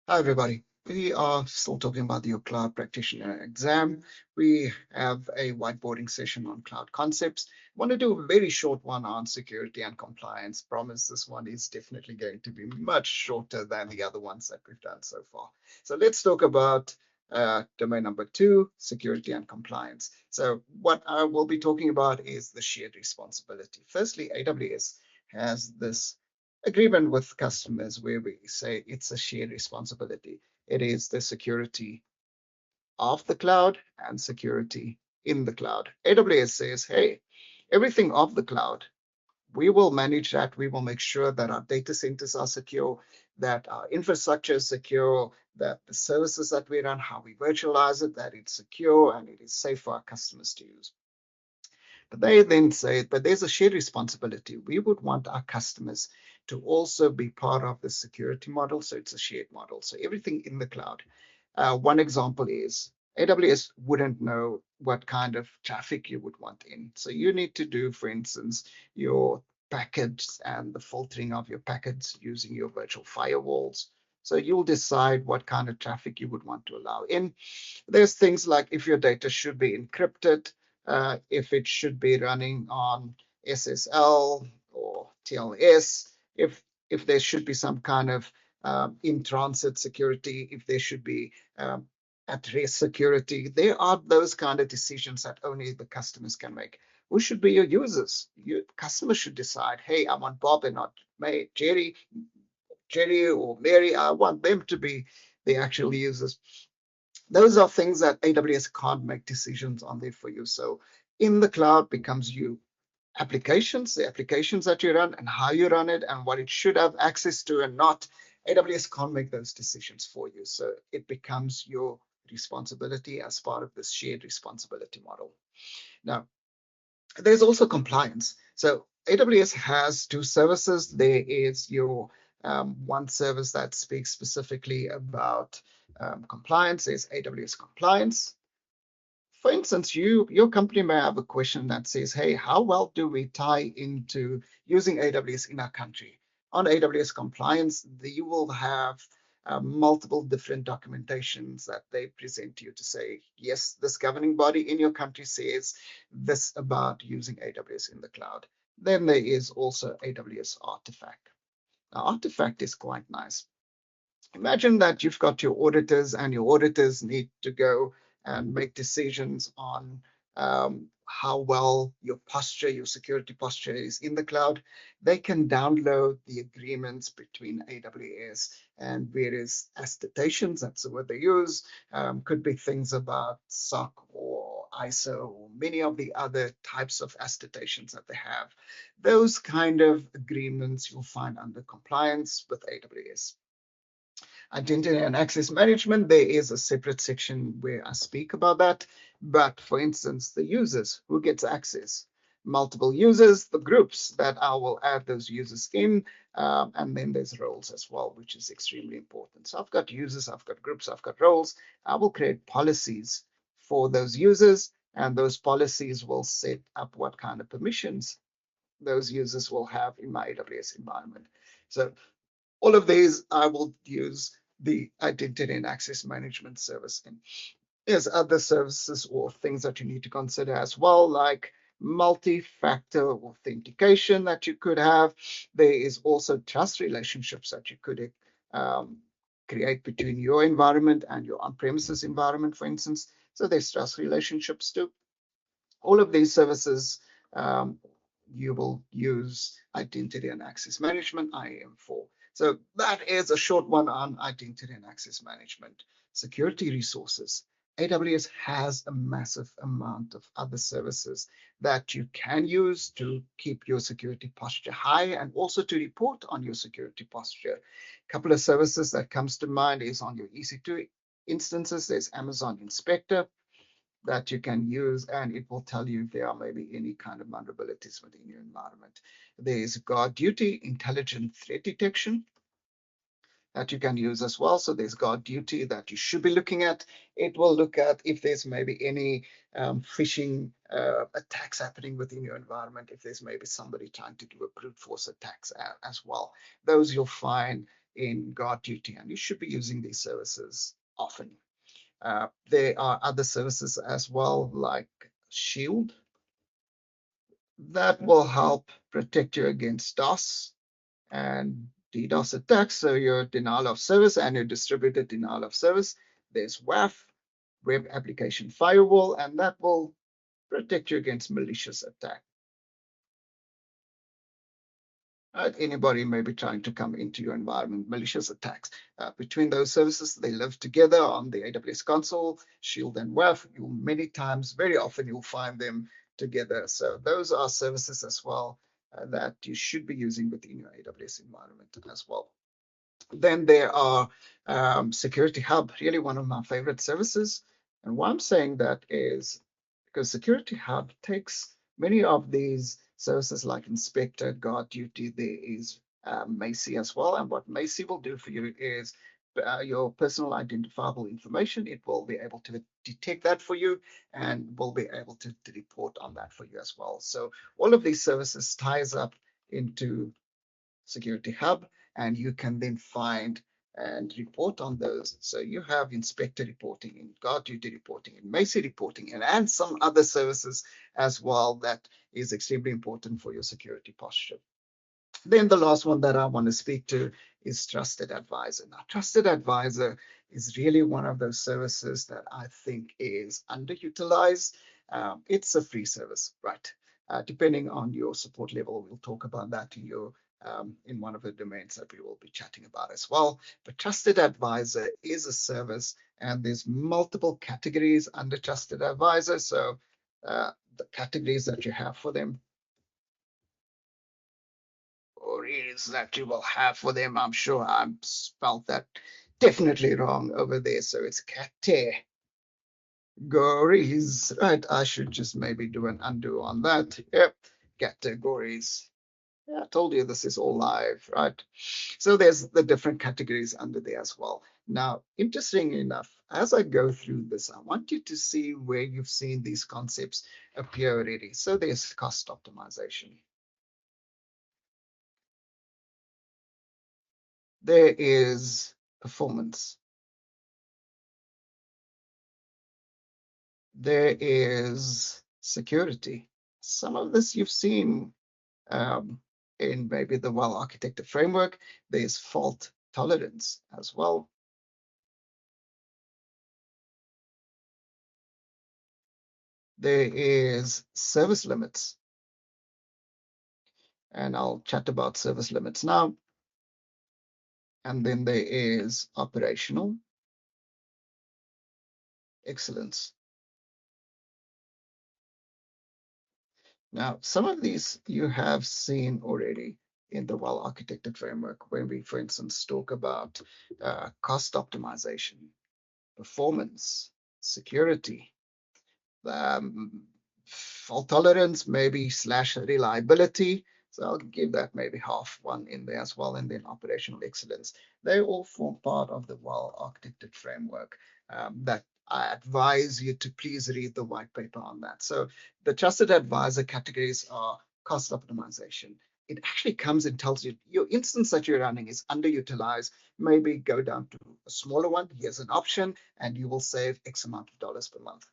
Hi, everybody. We are still talking about your Cloud Practitioner Exam. We have a whiteboarding session on cloud concepts. I want to do a very short one on security and compliance. Promise this one is definitely going to be much shorter than the other ones that we've done so far. So let's talk about domain number 2, security and compliance. So what I will be talking about is the shared responsibility. Firstly, AWS has this agreement with customers where we say it's a shared responsibility. It is the security of the cloud and security in the cloud. AWS says, hey, everything of the cloud, we will manage that. We will make sure that our data centers are secure, that our infrastructure is secure, that the services that we run, how we virtualize it, that it's secure and it is safe for our customers to use. But they then say, but there's a shared responsibility. We would want our customers to also be part of the security model. So it's a shared model. So everything in the cloud. One example is AWS wouldn't know what kind of traffic you would want in. So you need to do, for instance, your packets and the filtering of your packets using your virtual firewalls. So you'll decide what kind of traffic you would want to allow in. There's things like if your data should be encrypted, if it should be running on SSL or TLS, if there should be some kind of in-transit security, if there should be at-rest security. There are those kind of decisions that only the customers can make. Who should be your users? Your customers should decide, hey, I want Bob and not May, Jerry or Mary. I want them to be the actual users. Those are things that AWS can't make decisions on there for you. So in the cloud becomes you applications, the applications that you run and how you run it and what it should have access to and not. AWS can't make those decisions for you. So it becomes your responsibility as part of this shared responsibility model. Now, there's also compliance. So AWS has two services. There is your one service that speaks specifically about compliance. There's AWS compliance. For instance, your company may have a question that says, hey, how well do we tie into using AWS in our country? On AWS compliance, you will have multiple different documentations that they present to you to say, yes, this governing body in your country says this about using AWS in the cloud. Then there is also AWS Artifact. Now, Artifact is quite nice. Imagine that you've got your auditors and your auditors need to go and make decisions on how well your posture, your security posture is in the cloud. They can download the agreements between AWS and various attestations. That's the word they use. Could be things about SOC or ISO or many of the other types of attestations that they have. Those kind of agreements you'll find under compliance with AWS. Identity and access management, there is a separate section where I speak about that. But for instance, the users, who gets access? Multiple users, the groups that I will add those users in, and then there's roles as well, which is extremely important. So I've got users, I've got groups, I've got roles. I will create policies for those users, and those policies will set up what kind of permissions those users will have in my AWS environment. So all of these, I will use the identity and access management service in. There's other services or things that you need to consider as well, like multi-factor authentication that you could have. There is also trust relationships that you could um, create between your environment and your on-premises environment, for instance. So there's trust relationships too. All of these services, you will use identity and access management, IAM, for. So that is a short one on identity and access management. Security resources. AWS has a massive amount of other services that you can use to keep your security posture high and also to report on your security posture. A couple of services that comes to mind is on your EC2 instances. There's Amazon Inspector that you can use, and it will tell you if there are maybe any kind of vulnerabilities within your environment. There is Guard Duty, intelligent threat detection, that you can use as well. So there's Guard Duty that you should be looking at. It will look at if there's maybe any phishing attacks happening within your environment, if there's maybe somebody trying to do a brute force attacks as well. Those you'll find in guard duty, and you should be using these services often. There are other services as well, like Shield, that will help protect you against DOS and DDoS attacks, so your denial of service and your distributed denial of service. There's WAF, Web Application Firewall, and that will protect you against malicious attack. Anybody may be trying to come into your environment, malicious attacks. Between those services, they live together on the AWS console, Shield and WAF. Many times, very often, you'll find them together. So those are services as well that you should be using within your AWS environment as well. Then there are Security Hub, really one of my favorite services. And why I'm saying that is because Security Hub takes many of these services like Inspector, Guard Duty. There is Macy as well. And what Macy will do for you is your personal identifiable information. It will be able to detect that for you and will be able to report on that for you as well. So all of these services ties up into Security Hub, and you can then find and report on those. So you have Inspector reporting and Guard Duty reporting and Macy reporting and some other services as well that is extremely important for your security posture. Then the last one that I want to speak to is Trusted Advisor. Now, Trusted Advisor is really one of those services that I think is underutilized. It's a free service, right? Depending on your support level, we'll talk about that in one of the domains that we will be chatting about as well. But Trusted Advisor is a service, and there's multiple categories under Trusted Advisor. So the categories that you have for them, or is that you will have for them. I'm sure I spelled that definitely wrong over there. So it's categories, right? I should just maybe do an undo on that. Yep, categories. Yeah, I told you this is all live, right? So there's the different categories under there as well. Now, interesting enough, as I go through this, I want you to see where you've seen these concepts appear already. So there's cost optimization. There is performance. There is security. Some of this you've seen in maybe the well-architected framework. There's fault tolerance as well. There is service limits. And I'll chat about service limits now. And then there is operational excellence. Now, some of these you have seen already in the well-architected framework when we, for instance, talk about cost optimization, performance, security, fault tolerance, maybe slash reliability. So I'll give that maybe half one in there as well. And then operational excellence. They all form part of the well-architected framework that I advise you to please read the white paper on that. So the trusted advisor categories are cost optimization. It actually comes and tells you your instance that you're running is underutilized. Maybe go down to a smaller one. Here's an option, and you will save X amount of dollars per month.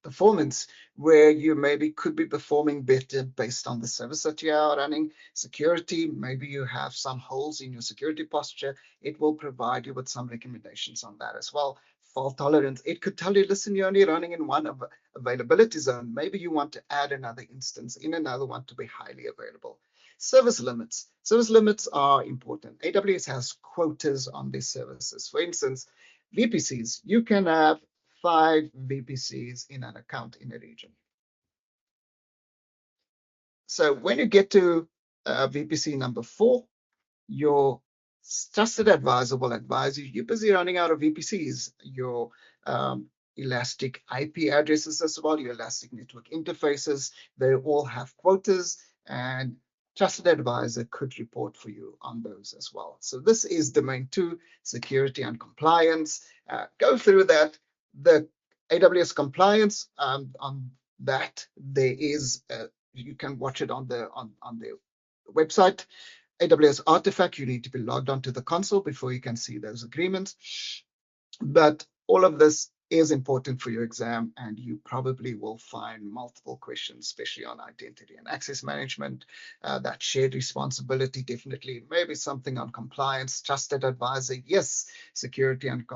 Performance, where you maybe could be performing better based on the service that you are running. Security, maybe you have some holes in your security posture. It will provide you with some recommendations on that as well. Fault tolerance, it could tell you, listen, you're only running in one availability zone. Maybe you want to add another instance in another one to be highly available. Service limits. Service limits are important. AWS has quotas on these services. For instance, VPCs, you can have 5 VPCs in an account in a region. So when you get to VPC number 4, your trusted advisor will advise you, you're busy running out of VPCs, your elastic IP addresses as well, your elastic network interfaces, they all have quotas, and trusted advisor could report for you on those as well. So this is domain 2, security and compliance. Go through that. The AWS compliance on that, there is you can watch it on the website. AWS Artifact, you need to be logged onto the console before you can see those agreements. But all of this is important for your exam, and you probably will find multiple questions, especially on identity and access management, that shared responsibility, definitely, maybe something on compliance, trusted advisor, yes, security and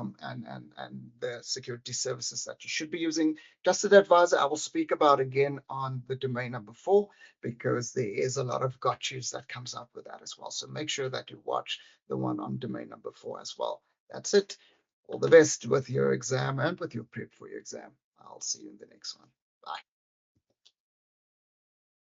the security services that you should be using. Trusted advisor, I will speak about again on the domain number 4, because there is a lot of gotchas that comes up with that as well. So make sure that you watch the one on domain number 4 as well. That's it. All the best with your exam and with your prep for your exam. I'll see you in the next one. Bye.